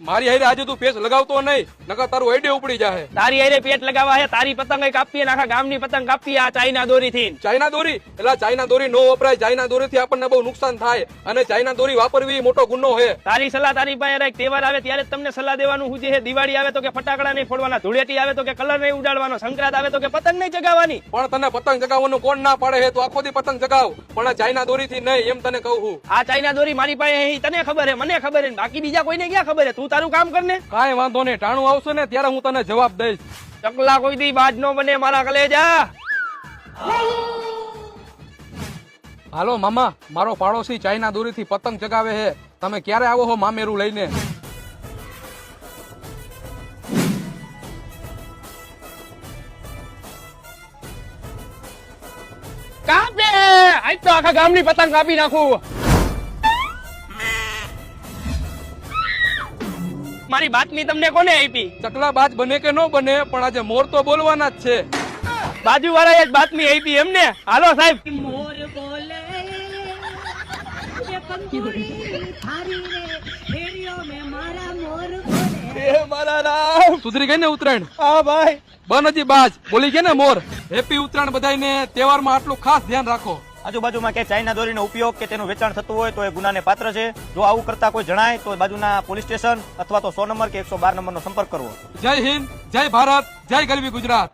મારી હારે આજે તું પેચ લગાવતો નહીં, નકર તારું આઈડિયા ઉપડી જાય. તારી હારે પેટ લગાવવા હે, તારી પતંગ કાપી આખા ગામની પતંગ કાપી આ ચાઇના દોરી થી. ચાઇના દોરી એટલે ચાઇના દોરી નો વપરાય. ચાઇના દોરી થી આપણને બહુ નુકસાન થાય અને ચાઇના દોરી વાપરવી મોટો ગુનો છે. તારી સલાહ તારી પાસે એક તહેવાર આવે ત્યારે તમને સલાહ દેવાનું હું છે. દિવાળી આવે તો કે ફટાકડા નહીં ફોડવાના, ધૂળેટી આવે તો કે કલર નહીં ઉડાડવાનો, સંક્રાંત આવે તો કે પતંગ નહીં ચગાવવાની. પણ તને પતંગ ચગાવવાનું કોણ ના પાડે છે? તું આખો દી પતંગ ચગાવ, પણ ચાઇના દોરી થી નહીં, એમ તને કહું છું. આ ચાઇના દોરી મારી પાસે તને ખબર હે, મને ખબર હે, બાકી બીજા કોઈને ક્યાં ખબર હે? તું તારું કામ કર ને. કાંઈ વાંધો નહીં, ટાણું આવશે ને ત્યારે હું તને જવાબ દઈશ. ચકલા કોઈ દી બાજ નો બને મારા કલેજા. હાલો મામા, મારો પાડોશી ચાઇના દોરી થી પતંગ ચગાવે છે. તમે ક્યારે આવો છો મામેરું લઈને? કાપે આજ તો આખા ગામની પતંગ કાપી નાખું. મારી બાતમી તમને કોને આપી? ચકલા બાજ બને કે ન બને, પણ આજે મોર તો બોલવાના જ છે. બાજુ વાળા જ બાતમી આપી એમને. હાલો સાહેબ. મોર બોલે ये पंखुड़ी थारी रे फेरियो में मारा मोर बोले એ મારા રામ. સુધરી ગઈ ને ઉત્તરાયણ? હા ભાઈ. બન હજી બાજ બોલી ગયા ને મોર. હેપી ઉત્તરાયણ બધાને. તહેવારમાં આટલું ખાસ ધ્યાન રાખો. આજુબાજુમાં કે ચાઇના દોરીનો ઉપયોગ કે તેનું વેચાણ થતું હોય તો એ ગુનાને પાત્ર છે. જો આવું કરતા કોઈ જણાય તો બાજુના પોલીસ સ્ટેશન અથવા તો 100 નંબર કે 112 નંબરનો સંપર્ક કરવો. જય હિન્દ, જય ભારત, જય ગરવી ગુજરાત.